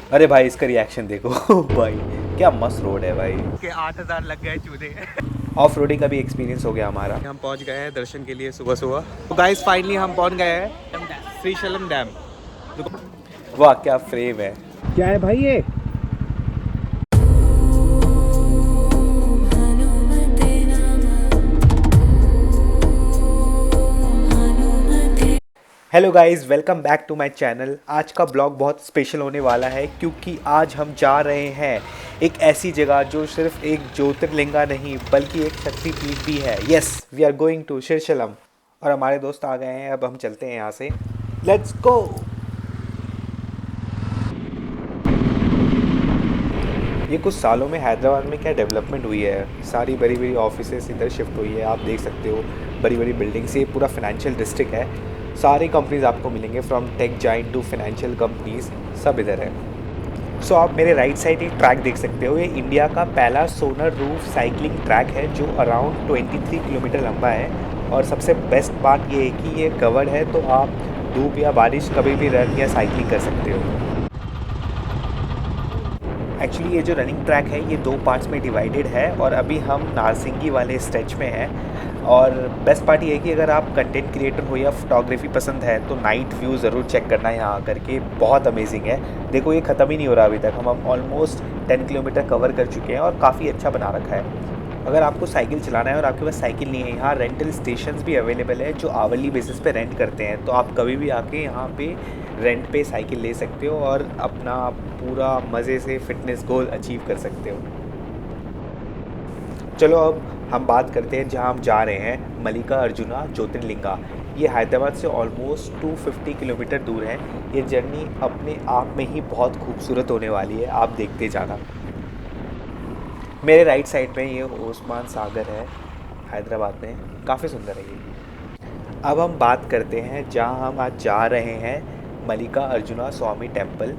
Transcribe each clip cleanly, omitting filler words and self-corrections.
अरे भाई इसका रिएक्शन देखो भाई क्या मस्त रोड है भाई। के 8,000 लग गए चूल्हे। ऑफ रोडिंग का भी एक्सपीरियंस हो गया हमारा। हम पहुंच गए हैं दर्शन के लिए सुबह सुबह। तो गाइस फाइनली हम पहुंच गए हैं श्रीशैलम डैम। वाह क्या फ्रेम है। क्या है भाई ये? Hello guys, welcome back to my channel. आज का ब्लॉग बहुत स्पेशल होने वाला है क्योंकि आज हम जा रहे हैं एक ऐसी जगह जो सिर्फ एक ज्योतिर्लिंगा नहीं बल्कि एक शक्तिपीठ भी है। Yes, we are going to Srisailam. और हमारे दोस्त आ गए हैं, अब हम चलते हैं यहाँ से। Let's go. ये कुछ सालों में हैदराबाद में क्या डेवलपमेंट हुई है। सारी बड़ी बड़ी ऑफिसेस इधर शिफ्ट हुई है, आप देख सकते हो। बड़ी बड़ी बिल्डिंग्स, ये पूरा फाइनेंशियल डिस्ट्रिक्ट है। सारी कंपनीज आपको मिलेंगे, from tech giant to financial companies, सब इधर है। सो आप मेरे राइट साइड एक ट्रैक देख सकते हो। ये इंडिया का पहला सोलर रूफ साइकिलिंग ट्रैक है जो अराउंड 23 किलोमीटर लंबा है। और सबसे बेस्ट बात ये है कि ये कवर्ड है, तो आप धूप या बारिश कभी भी रन या साइकिलिंग कर सकते हो। एक्चुअली ये जो रनिंग ट्रैक है ये दो पार्ट्स में डिवाइडेड है और अभी हम नारसिंगी वाले स्ट्रेच में हैं। और बेस्ट पार्ट ये है कि अगर आप कंटेंट क्रिएटर हो या फोटोग्राफी पसंद है तो नाइट व्यू ज़रूर चेक करना है यहाँ आकर के, बहुत अमेजिंग है। देखो ये ख़त्म ही नहीं हो रहा अभी तक, हम ऑलमोस्ट 10 किलोमीटर कवर कर चुके हैं और काफ़ी अच्छा बना रखा है। अगर आपको साइकिल चलाना है और आपके पास साइकिल नहीं है, यहाँ रेंटल स्टेशंस भी अवेलेबल है जो आवरली बेसिस पे रेंट करते हैं। तो आप कभी भी आके यहाँ पे रेंट पे साइकिल ले सकते हो और अपना पूरा मज़े से फिटनेस गोल अचीव कर सकते हो। चलो अब हम बात करते हैं जहाँ हम जा रहे हैं, मल्लिका अर्जुना ज्योतिर्लिंगा। ये हैदराबाद से ऑलमोस्ट 250 किलोमीटर दूर है। ये जर्नी अपने आप में ही बहुत खूबसूरत होने वाली है, आप देखते जाना। मेरे राइट साइड में ये ओस्मान सागर है, हैदराबाद में, काफ़ी सुंदर है ये। अब हम बात करते हैं जहाँ हम आज जा रहे हैं, मल्लिका अर्जुना स्वामी टेम्पल।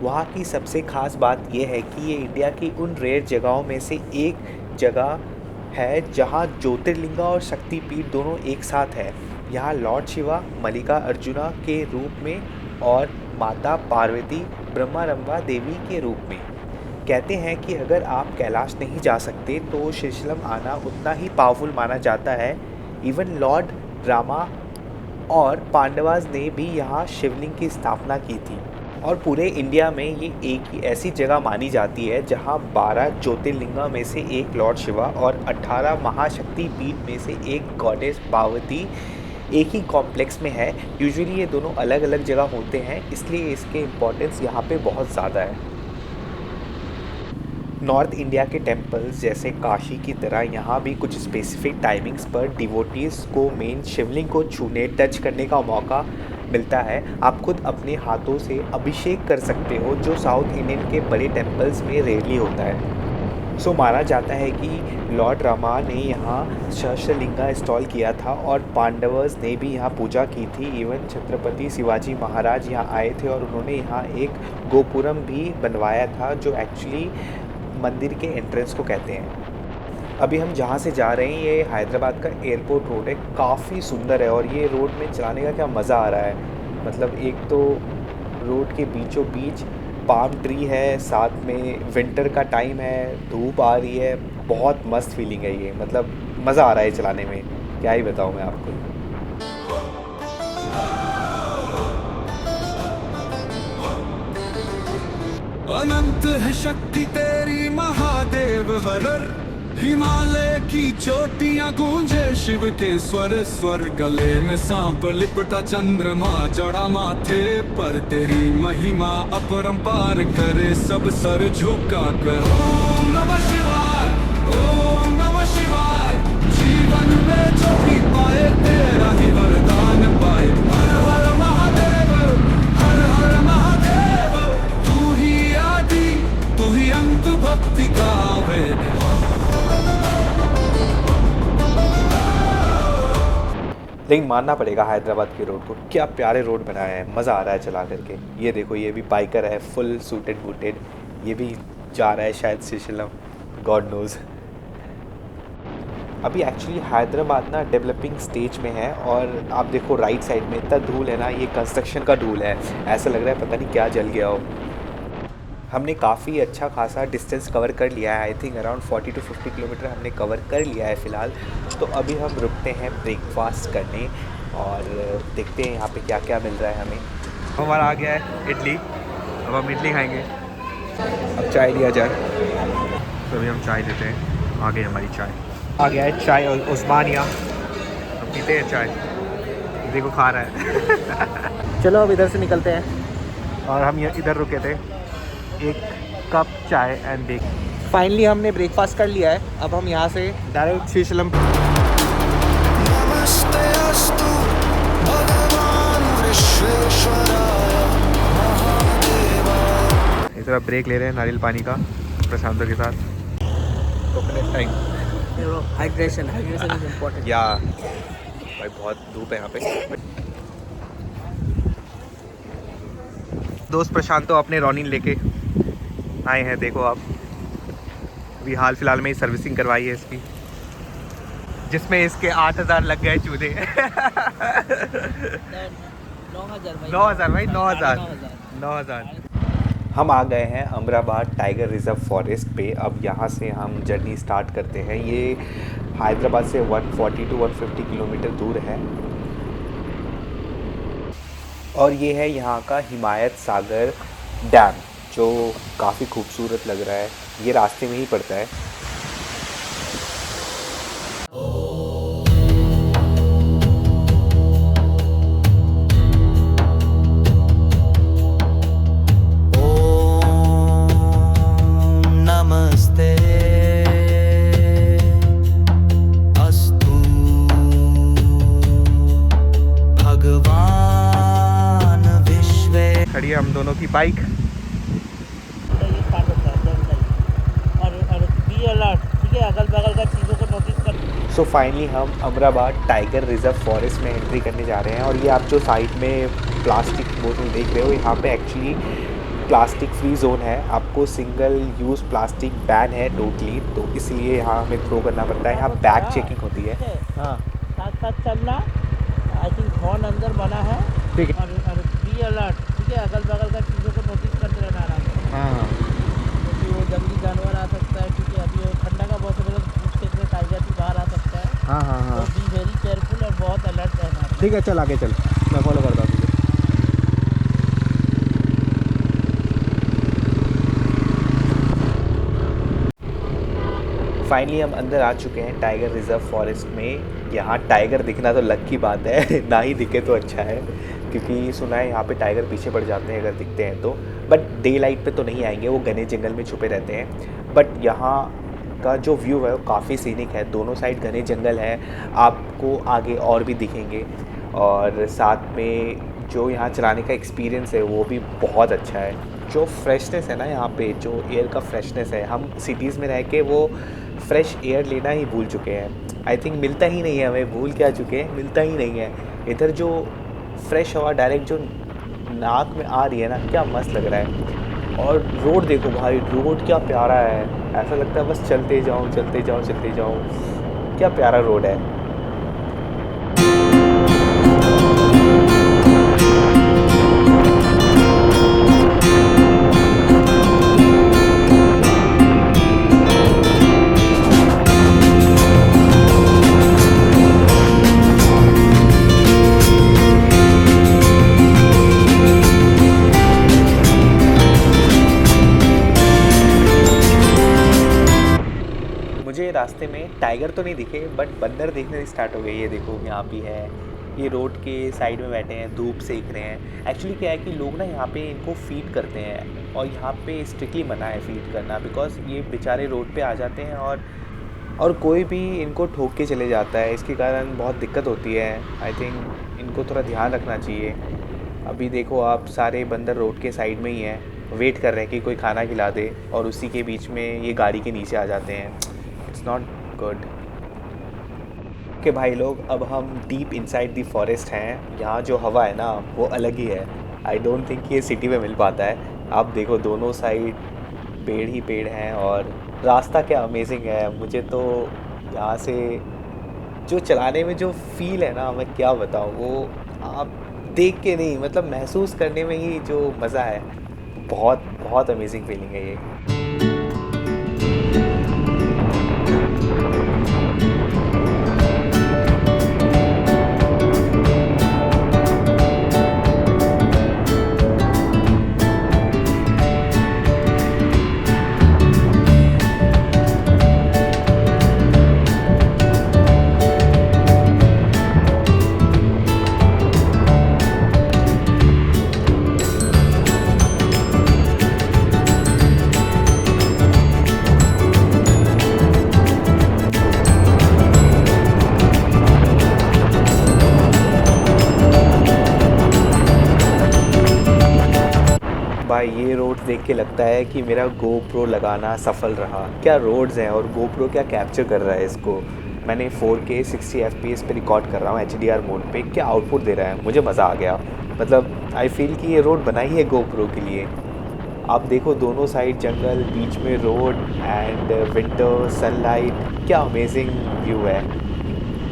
वहाँ की सबसे ख़ास बात यह है कि ये इंडिया की उन रेयर जगहों में से एक जगह है जहाँ ज्योतिर्लिंगा और शक्तिपीठ दोनों एक साथ है। यहाँ लॉर्ड शिवा मल्लिका अर्जुना के रूप में और माता पार्वती ब्रह्मारंबा देवी के रूप में। कहते हैं कि अगर आप कैलाश नहीं जा सकते तो श्रीशैलम आना उतना ही पावरफुल माना जाता है। इवन लॉर्ड रामा और पांडवास ने भी यहाँ शिवलिंग की स्थापना की थी। और पूरे इंडिया में ये एक ही ऐसी जगह मानी जाती है जहाँ 12 ज्योतिर्लिंगा में से एक लॉर्ड शिवा और 18 महाशक्ति पीठ में से एक गॉडेस पार्वती एक ही कॉम्प्लेक्स में है। यूजुअली ये दोनों अलग अलग जगह होते हैं, इसलिए इसके इम्पोर्टेंस यहाँ पे बहुत ज़्यादा है। नॉर्थ इंडिया के टेम्पल्स जैसे काशी की तरह यहाँ भी कुछ स्पेसिफिक टाइमिंग्स पर डिवोटीज़ को मेन शिवलिंग को छूने टच करने का मौका मिलता है। आप खुद अपने हाथों से अभिषेक कर सकते हो, जो साउथ इंडियन के बड़े टेम्पल्स में रेयरली होता है। सो माना जाता है कि लॉर्ड रामा ने यहाँ सहस्त्रलिंगा इंस्टॉल किया था और पांडवस ने भी यहाँ पूजा की थी। इवन छत्रपति शिवाजी महाराज यहाँ आए थे और उन्होंने यहाँ एक गोपुरम भी बनवाया था जो एक्चुअली मंदिर के एंट्रेंस को कहते हैं। अभी हम जहाँ से जा रहे हैं ये हैदराबाद का एयरपोर्ट रोड है, काफ़ी सुंदर है। और ये रोड में चलाने का क्या मज़ा आ रहा है, मतलब एक तो रोड के बीचों बीच पाम ट्री है, साथ में विंटर का टाइम है, धूप आ रही है, बहुत मस्त फीलिंग है ये। मतलब मज़ा आ रहा है चलाने में, क्या ही बताऊँ मैं आपको। अनंत है शक्ति तेरी महादेव हरर, हिमालय की चोटियां गूंजे शिव के स्वर स्वर। गले में सांप लिपटा चंद्रमा जड़ा माथे पर, तेरी महिमा अपरंपार करे सब सर झुका कर। ओम नमः शिवाय, ओम नमः शिवाय। जीवन में जो भी पाए तेरा ही वरदान पाए। हर हर महादेव, हर हर महादेव। तू ही आदि, तू ही अंत, भक्ति का वेद। लेकिन मानना पड़ेगा हैदराबाद के रोड को, क्या प्यारे रोड बनाया है, मज़ा आ रहा है चला करके। ये देखो ये भी बाइकर है, फुल सूटेड बूटेड, ये भी जा रहा है शायद श्रीशैलम, गॉड नोज़। अभी एक्चुअली हैदराबाद ना डेवलपिंग स्टेज में है और आप देखो राइट साइड में इतना धूल है ना, ये कंस्ट्रक्शन का धूल है, ऐसा लग रहा है पता नहीं क्या जल गया हो। हमने काफ़ी अच्छा खासा डिस्टेंस कवर कर लिया है। I think around 40 to 50 kilometre हमने कवर कर लिया है फ़िलहाल। तो अभी हम रुकते हैं ब्रेकफास्ट करने और देखते हैं यहाँ पे क्या क्या मिल रहा है हमें। हमारा आ गया है इडली, अब हम इडली खाएंगे। अब चाय लिया जाए, तो अभी हम चाय लेते हैं। आ गई हमारी चाय, आ गया है चाय और उस्मानिया। अब पीते हैं चाय, देखो खा रहा है। चलो अब इधर से निकलते हैं। और हम इधर रुके थे, एक कप चाय एंड ब्रेक। फाइनली हमने ब्रेकफास्ट कर लिया है। अब हम यहाँ से डायरेक्ट श्रीशैलम। इस तरह ब्रेक ले रहे हैं नारियल पानी का प्रशांतों के साथ। Coconut time, hydration is important. या भाई बहुत धूप है यहाँ पे। दोस्त प्रशांत तो अपने रॉनिन लेके आए हैं, देखो आप। अभी हाल फिलहाल में ही सर्विसिंग करवाई है इसकी, जिसमें इसके 8,000 लग गए चूल्हे। 9,000 भाई, 9,000। हम आ गए हैं अमराबाद टाइगर रिज़र्व फॉरेस्ट पे। अब यहाँ से हम जर्नी स्टार्ट करते हैं। ये हैदराबाद से 140 to 150 किलोमीटर दूर है और ये है यहाँ का हिमायत सागर डैम, जो काफ़ी खूबसूरत लग रहा है। ये रास्ते में ही पड़ता है। खड़ी है हम दोनों की बाइक। अगल बगल का चीज़ों को नोटिस कर। सो फाइनली हम अमराबाद टाइगर रिज़र्व फॉरेस्ट में एंट्री करने जा रहे हैं। और ये आप जो साइड में प्लास्टिक बोतल देख रहे हो, यहाँ पे एक्चुअली प्लास्टिक फ्री जोन है। आपको सिंगल यूज़ प्लास्टिक बैन है टोटली, तो इसलिए यहाँ हमें थ्रो करना पड़ता है। यहाँ बैग चेकिंग होती है। हाँ, साथ साथ चलना। आई थिंक हॉर्न अंदर बना है। ठीक है। और बी अलर्ट, ठीक है। अगल बगल का चीज़ों को नोटिस करते रहना आराम से। हाँ, क्योंकि वो जंगली जानवर आ सकता है, ठीक है। अभी वो ठंडा का बहुत समय उस क्षेत्र में टाइगर भी बाहर आ सकता है। हाँ, हाँ, तो हाँ। बी वेरी केयरफुल और बहुत अलर्ट रहना। ठीक है, चल आगे चल, मैं फॉलो करता हूँ तुझे। फाइनली हम अंदर आ चुके हैं टाइगर रिज़र्व फॉरेस्ट में। यहाँ टाइगर दिखना तो लक की बात है। ना ही दिखे तो अच्छा है, क्योंकि सुना है यहाँ पे टाइगर पीछे पड़ जाते हैं अगर दिखते हैं तो। बट डे लाइट पे तो नहीं आएंगे, वो घने जंगल में छुपे रहते हैं। बट यहाँ का जो व्यू है वो काफ़ी सीनिक है। दोनों साइड घने जंगल है, आपको आगे और भी दिखेंगे। और साथ में जो यहाँ चलाने का एक्सपीरियंस है वो भी बहुत अच्छा है। जो फ्रेशनेस है ना यहाँ पे, जो एयर का फ्रेशनेस है, हम सिटीज़ में रह के वो फ्रेश एयर लेना ही भूल चुके हैं। आई थिंक मिलता ही नहीं है हमें, भूल क्या चुके हैं, मिलता ही नहीं है। इधर जो फ्रेश हवा डायरेक्ट जो नाक में आ रही है ना, क्या मस्त लग रहा है। और रोड देखो भाई, रोड क्या प्यारा है। ऐसा लगता है बस चलते जाऊँ चलते जाऊँ चलते जाऊँ। क्या प्यारा रोड है। मुझे रास्ते में टाइगर तो नहीं दिखे, बट बंदर देखने स्टार्ट हो गए। ये देखो यहाँ भी है, ये रोड के साइड में बैठे हैं, धूप सेक रहे हैं। एक्चुअली क्या है कि लोग ना यहाँ पे इनको फीड करते हैं, और यहाँ पे स्ट्रिक्टली मना है फीड करना, बिकॉज ये बेचारे रोड पे आ जाते हैं और कोई भी इनको ठोक के चले जाता है। इसके कारण बहुत दिक्कत होती है। आई थिंक इनको थोड़ा ध्यान रखना चाहिए। अभी देखो आप, सारे बंदर रोड के साइड में ही हैं, वेट कर रहे हैं कि कोई खाना खिला दे, और उसी के बीच में ये गाड़ी के नीचे आ जाते हैं। It's not good. कि भाई लोग, अब हम डीप इनसाइड दी फॉरेस्ट हैं। यहाँ जो हवा है ना वो अलग ही है। आई डोंट थिंक ये सिटी में मिल पाता है। आप देखो दोनों साइड पेड़ ही पेड़ हैं, और रास्ता क्या अमेजिंग है। मुझे तो यहाँ से जो चलाने में जो फील है ना, मैं क्या बताऊँ, वो आप देख के नहीं, मतलब महसूस करने में ही जो मज़ा है बहुत बहुत अमेजिंग फीलिंग है ये। भाई ये रोड देख के लगता है कि मेरा GoPro लगाना सफल रहा। क्या रोड्स हैं और GoPro क्या कैप्चर कर रहा है इसको। मैंने 4K 60 FPS पे रिकॉर्ड कर रहा हूँ HDR मोड पे। क्या आउटपुट दे रहा है, मुझे मज़ा आ गया। मतलब आई फील कि ये रोड बनाई है GoPro के लिए। आप देखो दोनों साइड जंगल, बीच में रोड एंड विंटर सनलाइट। क्या अमेजिंग व्यू है,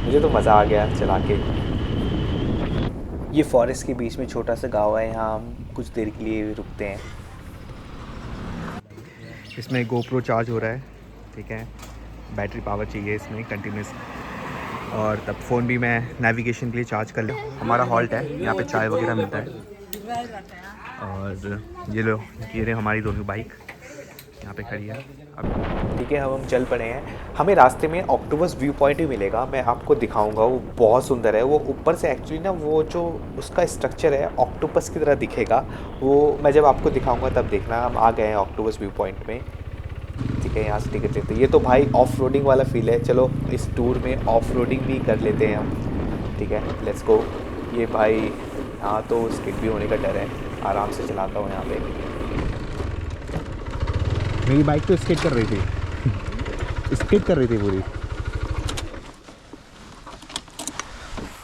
मुझे तो मज़ा आ गया चला के। ये फॉरेस्ट के बीच में छोटा सा गाँव है, यहाँ हम कुछ देर के लिए रुकते हैं। इसमें GoPro चार्ज हो रहा है, ठीक है। बैटरी पावर चाहिए इसमें कंटिन्यूस, और तब फ़ोन भी मैं नेविगेशन के लिए चार्ज कर लूँ। हमारा हॉल्ट है, यहाँ पे चाय वगैरह मिलता है। और ये लो, ये रहे हमारी दोनों बाइक यहाँ पे खड़ी है। अब ठीक है, हम चल पड़े हैं। हमें रास्ते में ऑक्टोपस व्यू पॉइंट भी मिलेगा, मैं आपको दिखाऊंगा। वो बहुत सुंदर है। वो ऊपर से एक्चुअली ना वो जो उसका स्ट्रक्चर है ऑक्टोपस की तरह दिखेगा। वो मैं जब आपको दिखाऊंगा तब देखना। हम आ गए हैं ऑक्टोपस व्यू पॉइंट में, ठीक है। यहाँ से टिकट लेते हैं। ये तो भाई ऑफ रोडिंग वाला फील है। चलो इस टूर में ऑफ रोडिंग भी कर लेते हैं हम, ठीक है। Let's go. ये भाई यहाँ तो स्किड भी होने का डर है। आराम से चलाता हूँ यहाँ पे। मेरी बाइक तो स्केट कर रही थी स्केट कर रही थी पूरी।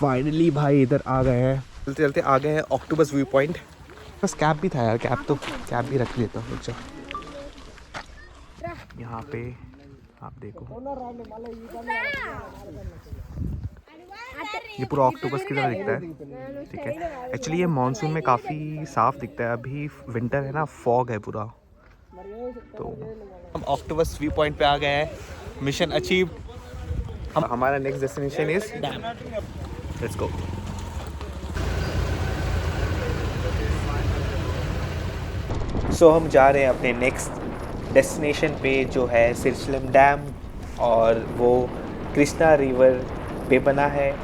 फाइनली भाई इधर आ गए हैं, चलते चलते आ गए हैं ऑक्टोपस व्यू पॉइंट। बस कैब भी था यार, कैब भी रख लेता हूँ। अच्छा यहाँ पे आप देखो, ये पूरा ऑक्टोपस की तरह दिखता है, ठीक है। एक्चुअली ये मानसून में काफ़ी साफ़ दिखता है। अभी विंटर है ना, फॉग है पूरा। तो हम ऑक्टोपस व्यू पॉइंट पे आ गए हैं। Mission achieve. हमारा next destination is dam. Let's go. So हम जा रहे हैं अपने नेक्स्ट डेस्टिनेशन पे, जो है सिरसिलम डैम। और वो कृष्णा रिवर पे बना है।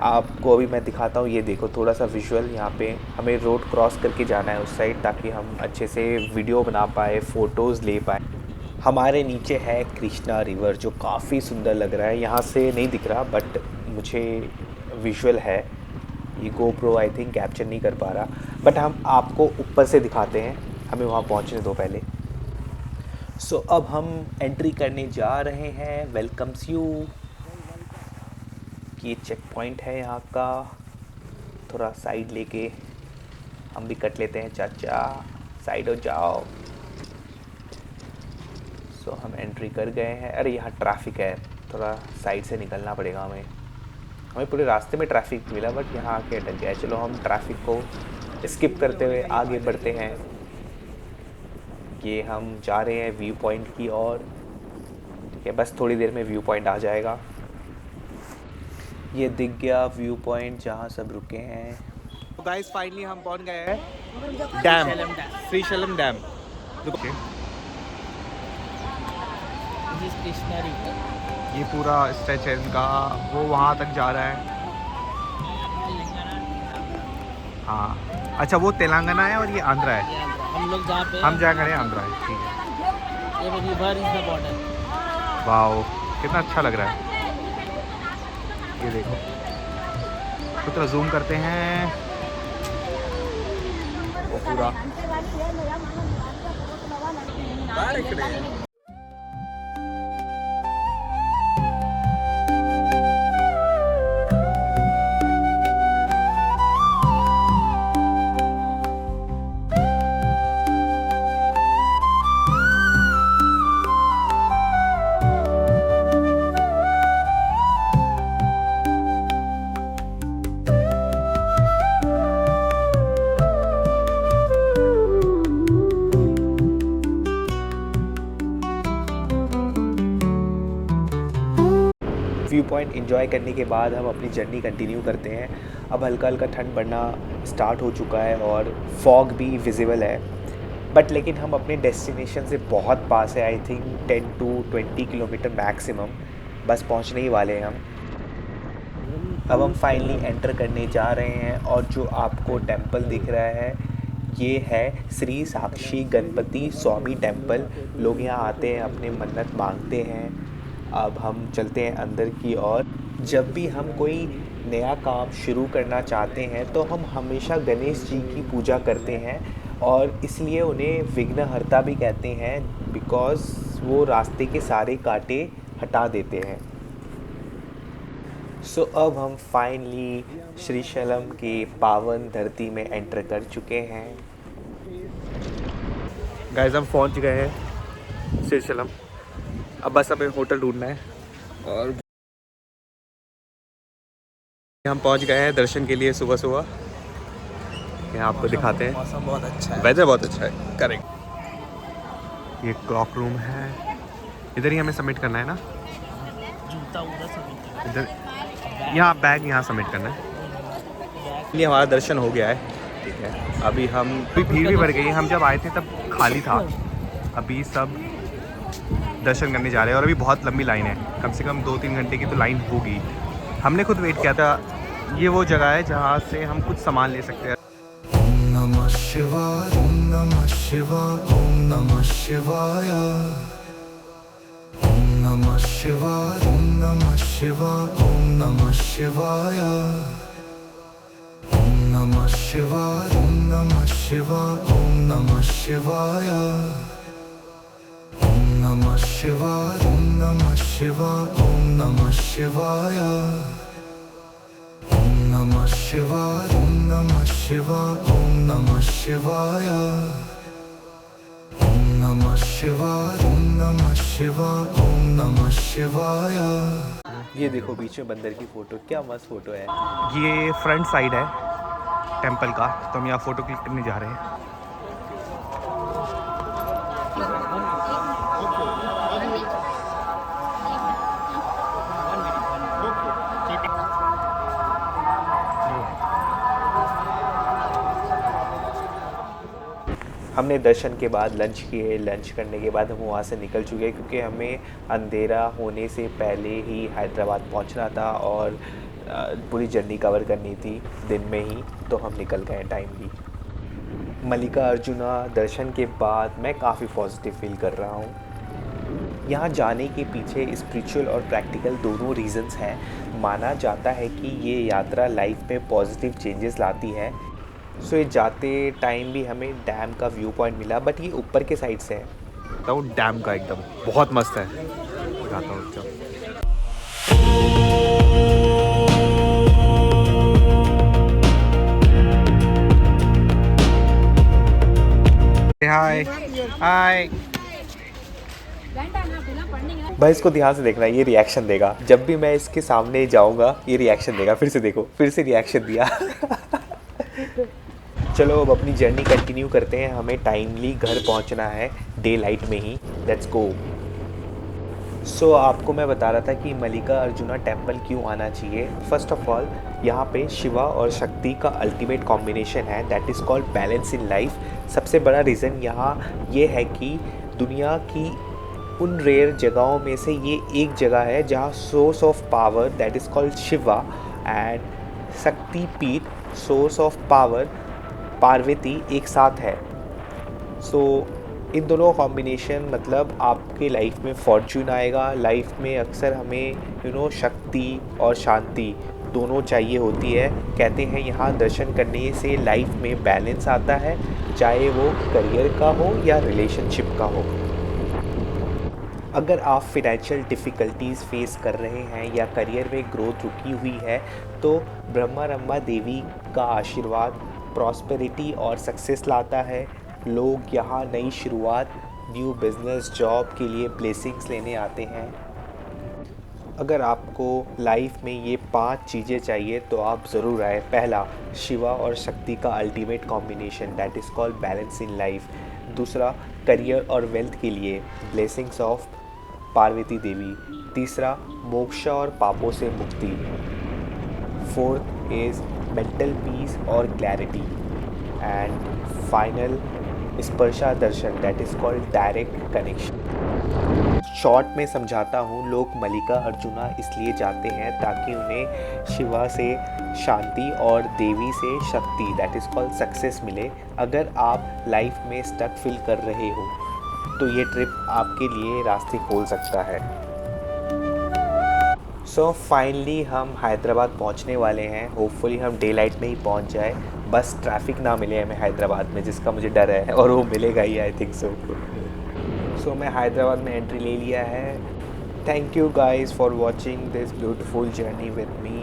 आपको अभी मैं दिखाता हूँ। ये देखो थोड़ा सा विजुअल। यहाँ पे हमें रोड क्रॉस करके जाना है उस साइड, ताकि हम अच्छे से वीडियो बना पाए, फ़ोटोज़ ले पाए। हमारे नीचे है कृष्णा रिवर, जो काफ़ी सुंदर लग रहा है। यहाँ से नहीं दिख रहा बट मुझे विजुअल है। ये GoPro आई थिंक कैप्चर नहीं कर पा रहा, बट हम आपको ऊपर से दिखाते हैं। हमें वहाँ पहुँचने दो पहले। सो अब हम एंट्री करने जा रहे हैं। Welcomes you. ये चेक पॉइंट है यहाँ का। थोड़ा साइड लेके हम भी कट लेते हैं। चाचा साइड हो जाओ। सो हम एंट्री कर गए हैं। अरे यहाँ ट्रैफिक है, थोड़ा साइड से निकलना पड़ेगा हमें। हमें पूरे रास्ते में ट्रैफिक मिला बट यहाँ आके अटक गया। चलो हम ट्रैफिक को स्किप करते हुए आगे बढ़ते हैं। ये हम जा रहे हैं व्यू पॉइंट की ओर, ठीक है। बस थोड़ी देर में व्यू पॉइंट आ जाएगा। ये दिख गया व्यू पॉइंट जहाँ सब रुके हैं। तो गाइस फाइनली हम पहुंच गए हैं dam, Srisailam dam. Krishna river. ये पूरा स्ट्रेच है इनका, वो वहाँ तक जा रहा है। हाँ अच्छा, वो तेलंगाना है और ये आंध्रा है। हम लोग जहाँ पे हम जहाँ खड़े हैं आंध्रा है, ठीक है। ये river is the border. Wow कितना अच्छा लग रहा है। ये देखो, तो थोड़ा जूम करते हैं। वो पूरा व्यू पॉइंट एंजॉय करने के बाद हम अपनी जर्नी कंटिन्यू करते हैं। अब हल्का हल्का ठंड बढ़ना स्टार्ट हो चुका है और फॉग भी विजिबल है, बट लेकिन हम अपने डेस्टिनेशन से बहुत पास है। I think 10 to 20 kilometre maximum, बस पहुंचने ही वाले हैं हम। अब हम फाइनली एंटर करने जा रहे हैं और जो आपको टेंपल दिख रहा है ये है श्री साक्षी गणपति स्वामी टेंपल। लोग यहाँ आते हैं, अपने मन्नत मांगते हैं। अब हम चलते हैं अंदर की ओर। जब भी हम कोई नया काम शुरू करना चाहते हैं तो हम हमेशा गणेश जी की पूजा करते हैं और इसलिए उन्हें विघ्नहर्ता भी कहते हैं, बिकॉज़ वो रास्ते के सारे कांटे हटा देते हैं। सो अब हम फाइनली श्रीशैलम के पावन धरती में एंटर कर चुके हैं। गाइस हम पहुंच गए हैं श्रीशैलम। अब बस हमें होटल ढूंढना है और हम पहुंच गए हैं दर्शन के लिए सुबह सुबह। यहाँ आपको दिखाते हैं, मौसम बहुत अच्छा है। वेदर बहुत अच्छा है। करेक्ट। ये क्लॉक रूम है, इधर ही हमें सबमिट करना है ना, जूता उधर से इधर यहाँ बैग यहाँ सबमिट करना है। इसलिए हमारा दर्शन हो गया है, ठीक है। अभी भीड़ भी बढ़ गई है। हम जब आए थे तब खाली था, अभी सब दर्शन करने जा रहे हैं और अभी बहुत लंबी लाइन है, कम से कम 2-3 घंटे की तो लाइन होगी। हमने खुद वेट किया था। ये वो जगह है जहाँ से हम कुछ सामान ले सकते हैं। ओम नमः शिवाय, ओम नमः शिवाय, ओम नमः शिवाय, ओम नमः शिवाय, ओम नमः शिवाय, ओम नमः शिवाय, ओम नमः शिवाय, ओम नमः शिवाय, ओम नमः शिवाय, ओम नमः शिवाय, ओम नमः शिवाय, ओम नमः शिवाय, ओम नमः शिवाय, ओम नमः शिवाय, ओम नमः शिवाय, ओम नमः शिवाय, ओम नमः शिवाय, ओम नमः शिवाय। ये देखो बीच में बंदर की फ़ोटो, क्या मस्त फ़ोटो है। ये फ्रंट साइड है टेंपल का, तो हम यहाँ फ़ोटो क्लिक करने जा रहे हैं। हमने दर्शन के बाद लंच किए। लंच करने के बाद हम वहाँ से निकल चुके हैं क्योंकि हमें अंधेरा होने से पहले ही हैदराबाद पहुँचना था और पूरी जर्नी कवर करनी थी दिन में ही, तो हम निकल गए टाइमली। मल्लिका अर्जुना दर्शन के बाद मैं काफ़ी पॉजिटिव फील कर रहा हूँ। यहाँ जाने के पीछे स्पिरिचुअल और प्रैक्टिकल दोनों रीज़न्स हैं। माना जाता है कि ये यात्रा लाइफ में पॉजिटिव चेंजेस लाती है। सो ये जाते टाइम भी हमें डैम का व्यू पॉइंट मिला, बट ये ऊपर के साइड से है। तो डैम का एकदम बहुत मस्त है, दिखाता हूँ। चलो हाय हाय। भाई इसको ध्यान से देखना, ये रिएक्शन देगा जब भी मैं इसके सामने जाऊंगा, ये रिएक्शन देगा। फिर से देखो, फिर से रिएक्शन दिया। चलो अब अपनी जर्नी कंटिन्यू करते हैं। हमें टाइमली घर पहुंचना है डे लाइट में ही। Let's go. सो आपको मैं बता रहा था कि मल्लिका अर्जुना टेंपल क्यों आना चाहिए। फर्स्ट ऑफ ऑल यहाँ पे शिवा और शक्ति का अल्टीमेट कॉम्बिनेशन है, that is called balance in life. सबसे बड़ा रीज़न यहाँ ये है कि दुनिया की उन रेयर जगहों में से ये एक जगह है जहाँ source of power that is called Shiva and शक्ति पीठ सोर्स ऑफ पावर पार्वती एक साथ है। सो इन दोनों कॉम्बिनेशन मतलब आपके लाइफ में फॉर्च्यून आएगा। लाइफ में अक्सर हमें शक्ति और शांति दोनों चाहिए होती है। कहते हैं यहाँ दर्शन करने से लाइफ में बैलेंस आता है, चाहे वो करियर का हो या रिलेशनशिप का हो। अगर आप फिनेंशियल डिफ़िकल्टीज़ फेस कर रहे हैं या करियर में ग्रोथ रुकी हुई है तो ब्रह्मा देवी का आशीर्वाद प्रॉस्पेरिटी और सक्सेस लाता है। लोग यहाँ नई शुरुआत, न्यू बिजनेस, जॉब के लिए ब्लेसिंग्स लेने आते हैं। अगर आपको लाइफ में ये 5 चीज़ें चाहिए तो आप ज़रूर आए। पहला, शिवा और शक्ति का ultimate combination that is called balance in life. दूसरा, करियर और वेल्थ के लिए ब्लेसिंग्स ऑफ पार्वती देवी। तीसरा, मोक्ष और पापों से मुक्ति। फोर्थ इज़ मेंटल पीस और क्लैरिटी। एंड फाइनल, स्पर्शा दर्शन, that is called direct connection. Short में समझाता हूँ, लोग मल्लिका अर्जुना इसलिए जाते हैं ताकि उन्हें शिवा से शांति और देवी से शक्ति, दैट इज़ कॉल्ड सक्सेस मिले। अगर आप लाइफ में स्टक फील कर रहे हो तो ये ट्रिप आपके लिए रास्ते खोल सकता है। सो फाइनली हम हैदराबाद पहुंचने वाले हैं। होपफुली हम डे लाइट में ही पहुंच जाए, बस ट्रैफिक ना मिले हमें हैदराबाद में, जिसका मुझे डर है, और वो मिलेगा ही, आई थिंक सो मैं हैदराबाद में एंट्री ले लिया है। Thank you guys for watching this beautiful journey with me.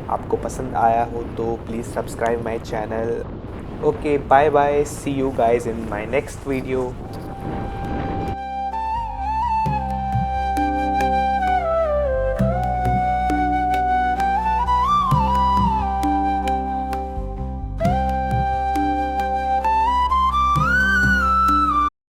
आपको पसंद आया हो तो please subscribe my channel. Okay, bye bye, see you guys in my next video.